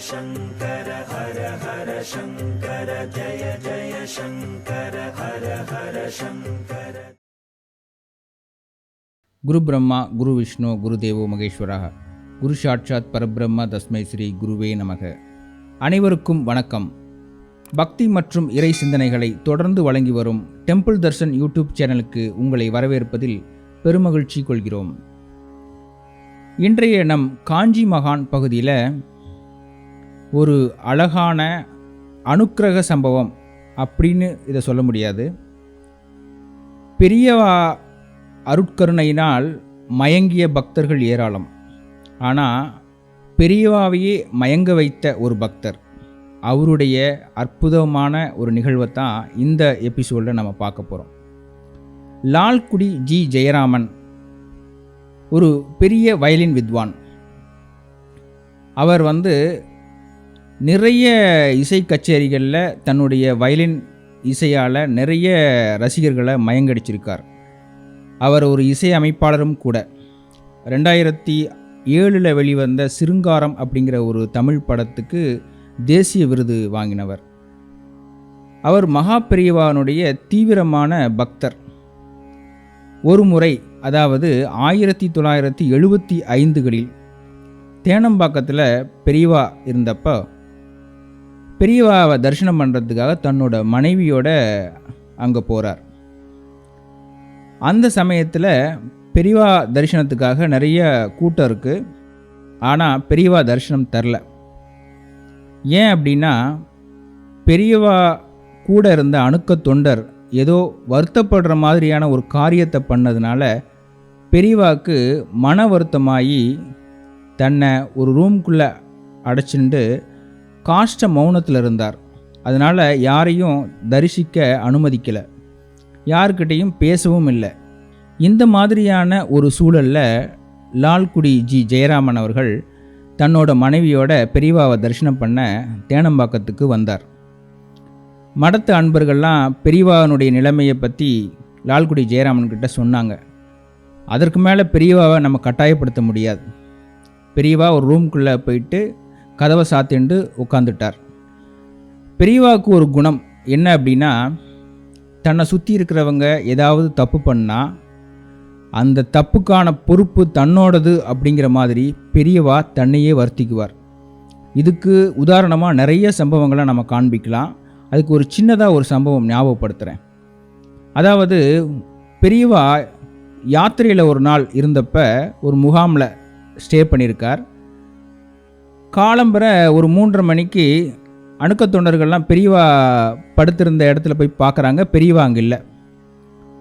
शङ्कर हर हर शङ्कर जय जय शङ्कर हर हर शङ्कर. குரு பிரம்மா குரு விஷ்ணு குரு தேவோ மகேஸ்வரः குரு சாட்சாத் பரபிரம்ம தஸ்மை ஸ்ரீ குருவே நமக. அனைவருக்கும் வணக்கம். பக்தி மற்றும் இறை சிந்தனைகளை தொடர்ந்து வழங்கி வரும் டெம்பிள் தர்ஷன் யூடியூப் சேனலுக்கு உங்களை வரவேற்பதில் பெருமகிழ்ச்சி கொள்கிறோம். இன்றைய நம் காஞ்சி மகான் பகுதியில் ஒரு அழகான அனுக்கிரக சம்பவம் அப்படின்னு இதை சொல்ல முடியாது. பெரியவா அருட்கருணையினால் மயங்கிய பக்தர்கள் ஏராளம். ஆனால் பெரியவாவையே மயங்க வைத்த ஒரு பக்தர், அவருடைய அற்புதமான ஒரு நிகழ்வை தான் இந்த எபிசோடில் நம்ம பார்க்க போகிறோம். லால்குடி ஜி ஜெயராமன் ஒரு பெரிய வயலின் வித்வான். அவர் நிறைய இசை கச்சேரிகளில் தன்னுடைய வயலின் இசையால் நிறைய ரசிகர்களை மயங்கடிச்சிருக்கார். அவர் ஒரு இசை அமைப்பாளரும் கூட. 2007 வெளிவந்த சிருங்காரம் அப்படிங்கிற ஒரு தமிழ் படத்துக்கு தேசிய விருது வாங்கினவர். அவர் மகா பெரியவானுடைய தீவிரமான பக்தர். ஒரு முறை, அதாவது 1975களில் தேனம்பாக்கத்தில் பெரியவா இருந்தப்போ பெரியவாவை தரிசனம் பண்ணுறதுக்காக தன்னோட மனைவியோட அங்கே போகிறார். அந்த சமயத்தில் பெரியவா தரிசனத்துக்காக நிறைய கூட்டம் இருக்குது. ஆனால் பெரியவா தரிசனம் தரல. ஏன் அப்படின்னா, பெரியவா கூட இருந்த அணுக்க தொண்டர் ஏதோ வருத்தப்படுற மாதிரியான ஒரு காரியத்தை பண்ணதுனால பெரியவாவுக்கு மன வருத்தமாகி தன்னை ஒரு ரூம்குள்ளே அடைச்சிண்டு காஷ்ட மௌனத்தில் இருந்தார். அதனால் யாரையும் தரிசிக்க அனுமதிக்கலை, யாருக்கிட்டையும் பேசவும் இல்லை. இந்த மாதிரியான ஒரு சூழலில் லால்குடி ஜி ஜெயராமன் அவர்கள் தன்னோட மனைவியோட பெரியவாவை தரிசனம் பண்ண தேனம்பாக்கத்துக்கு வந்தார். மடத்து அன்பர்கள்லாம் பெரியவானுடைய நிலைமையை பற்றி லால்குடி ஜெயராமன் கிட்ட சொன்னாங்க. அதற்கு மேலே பெரியவாவை நம்ம கட்டாயப்படுத்த முடியாது. பெரியவா ஒரு ரூம்குள்ளே போயிட்டு கதவை சாத்திண்டு உட்காந்துட்டார். பெரியவாவுக்கு ஒரு குணம் என்ன அப்படின்னா, தன்னை சுற்றி இருக்கிறவங்க ஏதாவது தப்பு பண்ணால் அந்த தப்புக்கான பொறுப்பு தன்னோடது அப்படிங்கிற மாதிரி பெரியவா தன்னையே வருத்திக்குவார். இதுக்கு உதாரணமாக நிறைய சம்பவங்களை நம்ம காண்பிக்கலாம். அதுக்கு ஒரு சின்னதாக ஒரு சம்பவம் ஞாபகப்படுத்துகிறேன். அதாவது, பெரியவா யாத்திரையில் ஒரு நாள் இருந்தப்ப ஒரு முகாமில் ஸ்டே பண்ணியிருக்கார். காலம்பரை ஒரு 3:30 மணிக்கு அணுக்க தொண்டர்கள்லாம் பெரியவா படுத்திருந்த இடத்துல போய் பார்க்குறாங்க. பெரியவா அங்கே இல்லை.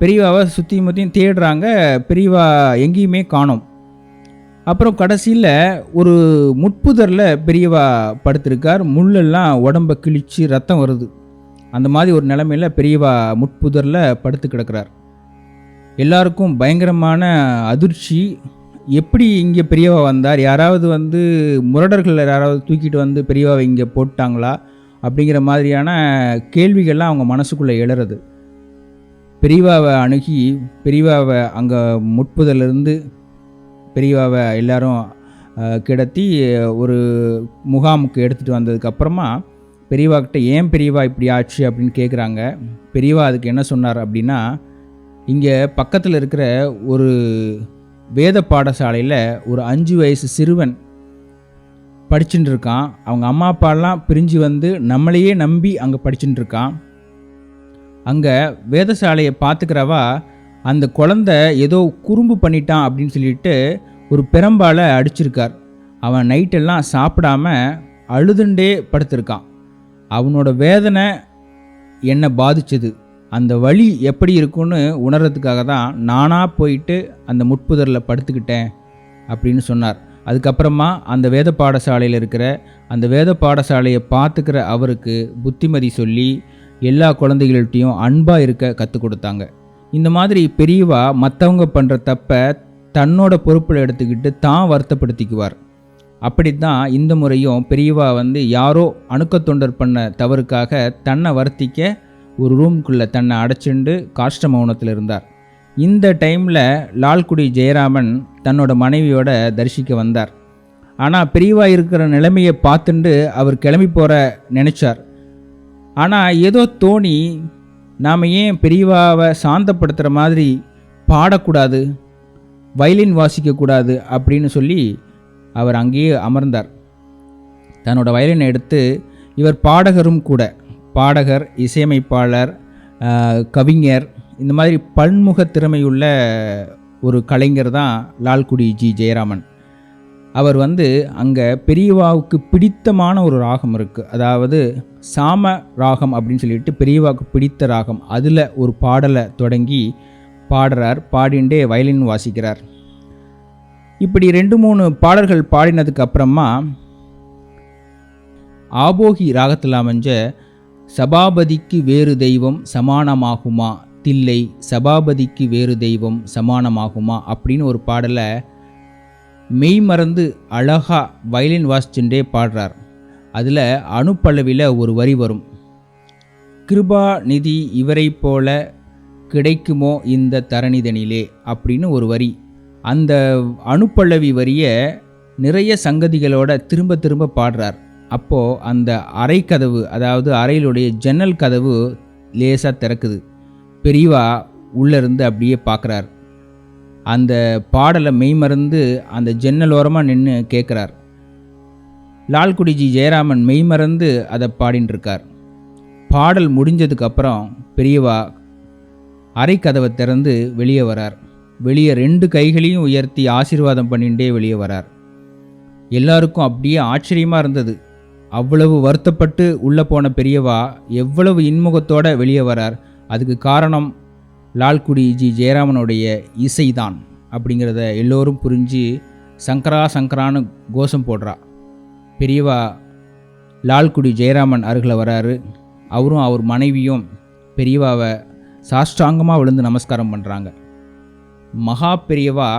பெரியவாவை சுற்றி முற்றியும் தேடுறாங்க. பெரியவா எங்கேயுமே காணோம். அப்புறம் கடைசியில் ஒரு முட்புதரில் பெரியவா படுத்திருக்கார். முள்ளெல்லாம் உடம்பை கிழிச்சு ரத்தம் வருது. அந்த மாதிரி ஒரு நிலைமையில் பெரியவா முட்புதரில் படுத்து கிடக்கிறார். எல்லாருக்கும் பயங்கரமான அதிர்ச்சி. எப்படி இங்கே பெரியவா வந்தார்? யாராவது முரடர்கள் யாராவது தூக்கிட்டு பெரியவாவை இங்கே போட்டாங்களா அப்படிங்கிற மாதிரியான கேள்விகள்லாம் அவங்க மனசுக்குள்ளே எழுறது. பெரியவாவை அணுகி பெரியவாவை அங்கே முட்புதலிருந்து பெரியவாவை எல்லாரும் கிடத்தி ஒரு முகாமுக்கு எடுத்துகிட்டு வந்ததுக்கப்புறமா பெரியவாக்கிட்ட ஏன் பெரியவா இப்படி ஆச்சு அப்படின்னு கேட்குறாங்க. பெரியவா அதுக்கு என்ன சொன்னார் அப்படின்னா, இங்கே பக்கத்தில் இருக்கிற ஒரு வேத பாடசாலையில் ஒரு 5 வயசு சிறுவன் படிச்சுட்டு இருக்கான். அவங்க அம்மா அப்பாலாம் பிரிஞ்சு நம்மளையே நம்பி அங்கே படிச்சுட்டு இருக்கான். அங்கே வேதசாலையை பார்த்துக்கிறவா அந்த குழந்தை ஏதோ குறும்பு பண்ணிட்டான் அப்படின்னு சொல்லிட்டு ஒரு பெரம்பால் அடிச்சிருக்கார். அவன் நைட்டெல்லாம் சாப்பிடாம அழுதுண்டே படுத்திருக்கான். அவனோட வேதனை என்னை பாதிச்சது, அந்த வலி எப்படி இருக்குன்னு உணர்றதுக்காக தான் நானாக போயிட்டு அந்த முட்புதரில் படுத்துக்கிட்டேன் அப்படின்னு சொன்னார். அதுக்கப்புறமா அந்த வேத பாடசாலையில் இருக்கிற அந்த வேத பாடசாலையை பார்த்துக்கிற அவருக்கு புத்திமதி சொல்லி எல்லா குழந்தைகள்கிட்டையும் அன்பாக இருக்க கற்றுக் கொடுத்தாங்க. இந்த மாதிரி பெரியவா மற்றவங்க பண்ணுற தப்பை தன்னோட பொறுப்பில் எடுத்துக்கிட்டு தான் வருத்தப்படுத்திக்குவார். அப்படித்தான் இந்த முறையும் பெரியவா யாரோ அணுக்க தொண்டர் பண்ண தவறுக்காக தன்னை வருத்திக்க ஒரு ரூம்குள்ளே தன்னை அடைச்சிண்டு காஷ்ட மௌனத்தில் இருந்தார். இந்த டைமில் லால்குடி ஜெயராமன் தன்னோட மனைவியோட தரிசிக்க வந்தார். ஆனால் பெரியவா இருக்கிற நிலைமையை பார்த்துண்டு அவர் கிளம்பி போகிற நினச்சார். ஆனால் ஏதோ தோணி நாம் ஏன் பெரியவாவை சாந்தப்படுத்துகிற மாதிரி பாடக்கூடாது, வயலின் வாசிக்கக்கூடாது அப்படின்னு சொல்லி அவர் அங்கேயே அமர்ந்தார். தன்னோட வயலினை எடுத்து, இவர் பாடகரும் கூட, பாடகர், இசையமைப்பாளர், கவிஞர், இந்த மாதிரி பன்முக திறமையுள்ள ஒரு கலைஞர் தான் லால்குடி ஜி ஜெயராமன். அவர் அங்கே பெரியவாவுக்கு பிடித்தமான ஒரு ராகம் இருக்குது, அதாவது சாம ராகம் அப்படின்னு சொல்லிட்டு பெரியவாவுக்கு பிடித்த ராகம், அதில் ஒரு பாடலை தொடங்கி பாடுறார். பாடிண்டே வயலின் வாசிக்கிறார். இப்படி 2-3 பாடல்கள் பாடினதுக்கு அப்புறமா ஆபோகி ராகத்தில் அமைஞ்ச சபாபதிக்கு வேறு தெய்வம் சமானமாகுமா, தில்லை சபாபதிக்கு வேறு தெய்வம் சமானமாகுமா அப்படின்னு ஒரு பாடலை மெய் மறந்து அழகா வயலின் வாசிச்சுட்டே பாடுறார். அதில் அணுப்பல்லவியில் ஒரு வரி வரும், கிருபா நிதி இவரை போல கிடைக்குமோ இந்த தரணிதனிலே அப்படின்னு ஒரு வரி. அந்த அணுப்பல்லவி வரியை நிறைய சங்கதிகளோட திரும்ப திரும்ப பாடுறார். அப்போது அந்த அறை கதவு, அதாவது அறையிலுடைய ஜன்னல் கதவு லேசாக திறக்குது. பெரியவா உள்ளேருந்து அப்படியே பார்க்குறார். அந்த பாடலை மெய்மறந்து அந்த ஜன்னல் ஓரமாக நின்று கேட்குறார். லால்குடி ஜி ஜெயராமன் மெய்மறந்து அதை பாடின்னு இருக்கார். பாடல் முடிஞ்சதுக்கப்புறம் பெரியவா அறை கதவை திறந்து வெளியே வரார். வெளியே 2 கைகளையும் உயர்த்தி ஆசீர்வாதம் பண்ணிகிட்டே வெளியே வரார். எல்லாருக்கும் அப்படியே ஆச்சரியமாக இருந்தது. அவ்வளவு வருத்தப்பட்டு உள்ளே போன பெரியவா எவ்வளவு இன்முகத்தோடு வெளியே வரார். அதுக்கு காரணம் லால்குடி ஜி ஜெயராமனுடைய இசைதான் அப்படிங்கிறத எல்லோரும் புரிஞ்சு சங்கரா சங்கரான்னு கோஷம் போடுறா. பெரியவா லால்குடி ஜெயராமன் அருகில் வராரு. அவரும் அவர் மனைவியும் பெரியவாவை சாஷ்டாங்கமாக விழுந்து நமஸ்காரம் பண்ணுறாங்க. மகா பெரியவா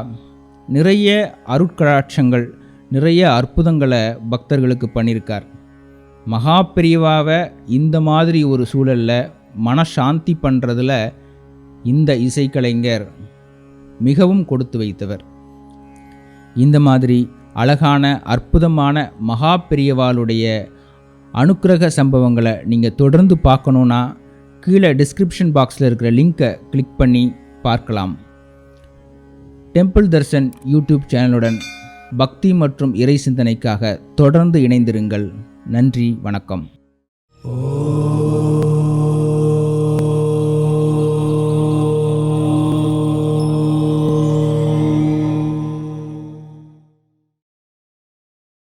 நிறைய அருட்கடாட்சங்கள், நிறைய அற்புதங்களை பக்தர்களுக்கு பண்ணியிருக்கார். மகா பெரியவாவை இந்த மாதிரி ஒரு சூழலில் மனசாந்தி பண்ணுறதுல இந்த இசைக்கலைஞர் மிகவும் கொடுத்து வைத்தவர். இந்த மாதிரி அழகான அற்புதமான மகா பெரியவாளுடைய அனுக்கிரக சம்பவங்களை நீங்கள் தொடர்ந்து பார்க்கணுன்னா கீழே டிஸ்கிரிப்ஷன் பாக்ஸில் இருக்கிற லிங்கை கிளிக் பண்ணி பார்க்கலாம். டெம்பிள் தர்ஷன் யூடியூப் சேனலுடன் பக்தி மற்றும் இறை சிந்தனைக்காக தொடர்ந்து இணைந்திருங்கள். நன்றி, வணக்கம்.